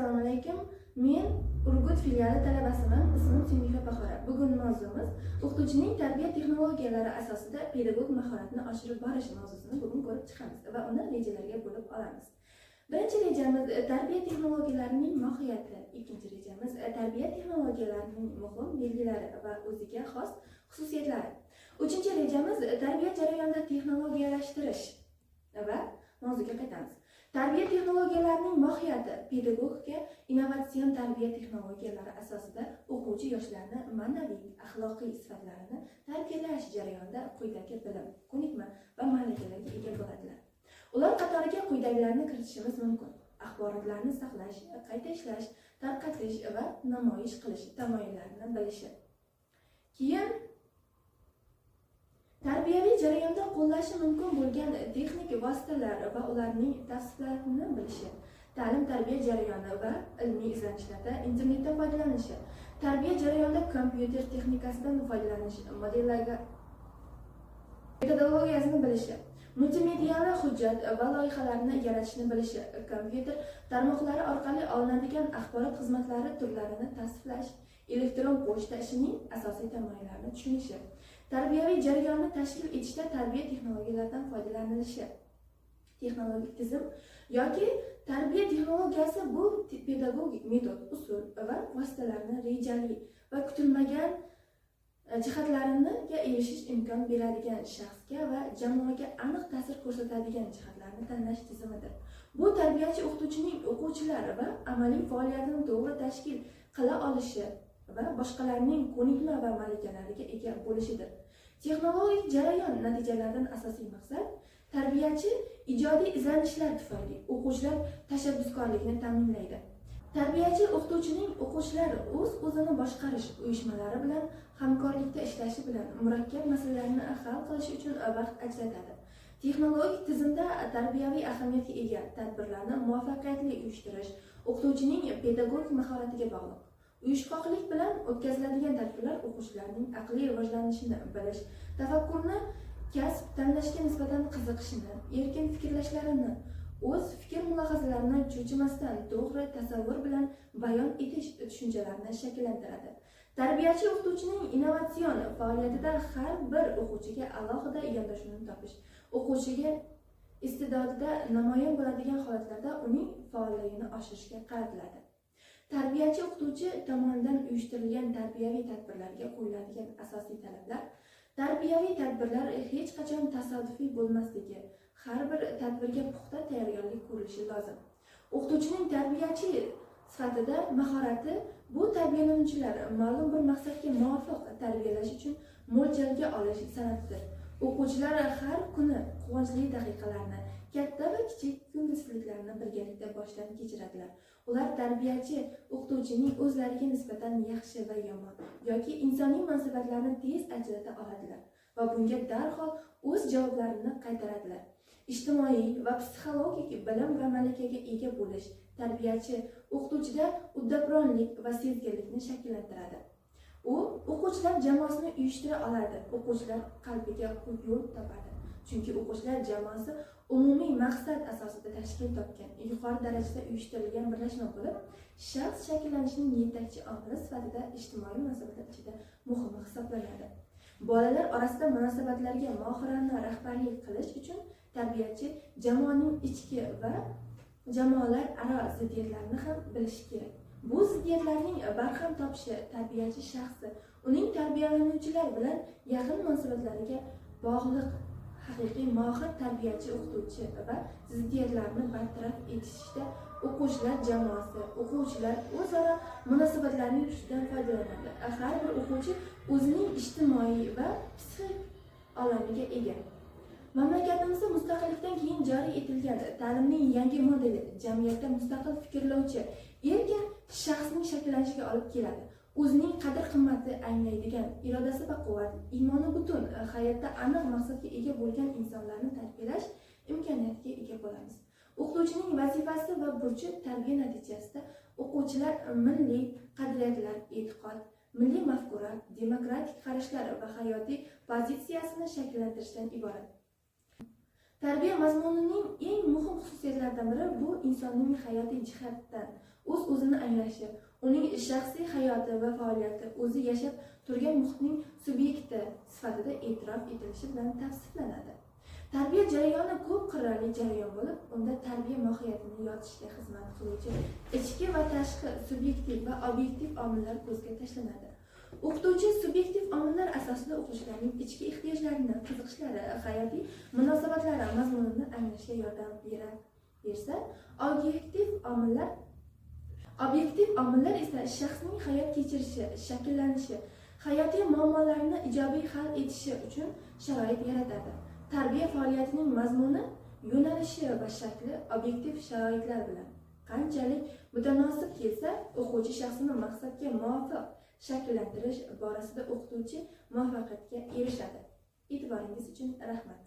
Assalomu alaykum. Men Urgut filiali talabasiman. Ismim Semifa Bahora. Bugun mavzumiz o'qituvchining tarbiya texnologiyalari asosida pedagog mahoratini oshirib borish mavzusini bugun ko'rib chiqamiz va uni rejalarga bo'lib olamiz. Birinchi rejamiz tarbiya texnologiyalarining mohiyati. Ikkinchi rejamiz tarbiya texnologiyalarining muhim belgilari va o'ziga xos xususiyatlari. Uchinchi rejamiz tarbiya jarayonida texnologiyalashtirish va mavzuga qaytamiz. Tarbiya texnologiyalarining mohiyati. Pedagogika innovatsion tarbiya texnologiyalari asosida o'quvchi yoshlarni ma'naviy, axloqiy sifatlarini tarbiyalash jarayonida quyidagi bilim, ko'nikma va malakalarga ega bo'ladilar. Ular qatoriga quyidagilarni kiritishimiz mumkin. Axborotlarni saqlash, qayta ishlash, tarqatish va namoyish qilish tamoyillarini bilishi. Keyin tarbiyaviy jarayonda qo'llashi mumkin bo'lgan texnik vositalar va ularning tavsiflarini bilishi. Ta'lim-tarbiya jarayoni va ilmiy izlanishlarda internetdan foydalanishi. Tarbiya jarayonida kompyuter texnikasidan foydalanish, metodologiyasini bilishi. Multimedial hujjat va loyihalarni yaratishni bilishi. Kompyuter tarmoqlari orqali olinadigan axborot xizmatlari turlarini tasniflash. Elektron pochta ishining asosiy tamoyillarini tushunishi. Tarbiyaviy jarayonni tashkil etishda tarbiya texnologiyalaridan foydalanilishi. Texnologik tizim yoki tarbiya texnologiyasi bu pedagogik metod, usul va vositalarni rejali va kutilmagan jihatlariga erishish imkon beradigan shaxsga va jamoaga aniq ta'sir ko'rsatadigan jihatlarni tanlash tizimidir. Bu tarbiyachi o'qituvchining o'quvchilar va amaliy faoliyatini to'g'ri tashkil qila olishi va boshqalarning ko'nikma va malakalariga ega bo'lishidir. Texnologik jarayon natijalaridan asosiy maqsad tarbiyachi ijodiy izlanishlar tufayli o'quvchilar tashabbuskorlikni ta'minlaydi. Tarbiyachi o'qituvchining o'quvchilar o'zini boshqarish uyushmalari bilan hamkorlikda ishlashi bilan murakkab masalalarni hal qilish uchun vaqt ajratadi. Texnologik tizimda tarbiyaviy ahamiyatga ega tadbirlarni muvaffaqiyatli uyushtirish o'qituvchining pedagogik mahoratiga bog'liq. Uyushqoqlik bilan o'tkaziladigan tadbirlar o'quvchilarning aqliy rivojlanishini bilish, tafakkurni, kasb tanlashga nisbatan qiziqishini, erkin fikrlashlarini, o'z fikr mulohazalarini cho'chimasdan to'g'ri tasavvur bilan bayon etish tushunchalarini shakllantiradi. Tarbiyachi o'qituvchining innovatsion faoliyatida har bir o'quvchiga alohida yondashuvni topish, o'quvchiga iste'dodida namoyon bo'ladigan holatlarda uning faolligini oshirishga qaratiladi. Tarbiyachi o'qituvchi tomonidan uyushtirilgan tarbiyaviy tadbirlarga qo'yiladigan asosiy talablar. Tarbiyaviy tadbirlar hech qachon tasodifiy bo'lmasligi, har bir tadbirga puxta tayyorgarlik ko'rilishi lozim. O'qituvchining tarbiyachi sifatida mahorati bu tarbiyalanuvchilar ma'lum bir maqsadga muvofiq tarbiyalash uchun mo'ljalga olish san'atidir. O'quvchilar har kuni quvonchli daqiqalarni, katta va kichik ko'ngilsizliklarni birgalikda boshdan kechiradilar. Ular tarbiyachi o'qituvchining o'zlariga nisbatan yaxshi va yomon yoki insoniy munosabatlarni tez ajrata oladilar va bunga darhol o'z javoblarini qaytaradilar. Ijtimoiy va psixologik bilim va malakaga ega bo'lish tarbiyachi o'qituvchida uddaburonlik va sezgirlikni shakllantiradi. U o'quvchilar jamoasini uyushtira oladi, o'quvchilar qalbiga yo'l topadi. Chunki o'quvchilar jamoasi umumiy maqsad asosida tashkil topgan, yuqori darajada uyushtirilgan birlashma bo'lib, shaxs shakllanishining yetakchi omili sifatida ijtimoiy munosabatlar ichida muhim hisoblanadi. Bolalar orasida munosabatlarga mohirona rahbarlik qilish uchun tarbiyachi jamoaning ichki va jamoalar aro ziddiyatlarini ham bilishi kerak. Bu ziddiyatlarning barham topishi tarbiyachi shaxsi uning tarbiyalanuvchilar bilan yaqin munosabatlariga bog'liq. Haqiqiy mohir tarbiyachi o'qituvchi va ziddiyatlarni bartaraf etishda o'quvchilar jamoasi, o'quvchilar o'zaro munosabatlarning ustidan foydalanadi. Har bir o'quvchi o'zining ijtimoiy va psixik olamiga ega. Mamlakatimizda mustaqillikdan keyin joriy etilgan ta'limning yangi modeli jamiyatda mustaqil fikrlovchi, erkin shaxsning shakllanishiga olib keladi. O'zining qadr-qimmati anglaydigan, irodasi baquvvat, iymoni butun, hayotda aniq maqsadga ega bo'lgan insonlarni tarbiyalash imkoniyatiga ega bo'lamiz. O'qituvchining vazifasi va burchi tarbiya natijasida o'quvchilar milliy qadriyatlar, e'tiqod, milliy mafkura, demokratik qarashlar va hayotiy pozitsiyasini shakllantirishdan iborat. Tarbiya mazmunining eng muhim xususiyatlaridan biri bu insonning hayotiy jihatdan o'z-o'zini anglashi, uning shaxsiy hayoti va faoliyati o'zi yashab turgan muhitning subyekti sifatida e'tirof etilishi bilan tavsiflanadi. Tarbiya jarayoni ko'p qirrali jarayon bo'lib, unda tarbiya mohiyatini yoritishga xizmat qiluvchi ichki va tashqi subyektiv va obyektiv omillar ko'zga tashlanadi. O'qituvchi subyektiv omillar asosida o'quvchilarning ichki ehtiyojlarini, qiziqishlari, hayotiy munosabatlari mazmunini anglashga yordam bersa, obyektiv omillar esa shaxsning hayot kechirishi, shakllanishi, hayotiy muammolarini ijobiy hal etishi uchun sharoit yaratadi. Tarbiya faoliyatining mazmuni, yo'nalishi va shakli obyektiv sharoitlar bilan qanchalik mutanosib kelsa, o'quvchi shaxsini maqsadga muvofiq shakllantirish borasida o'qituvchi muvaffaqiyatga erishadi. E'tiboringiz uchun rahmat.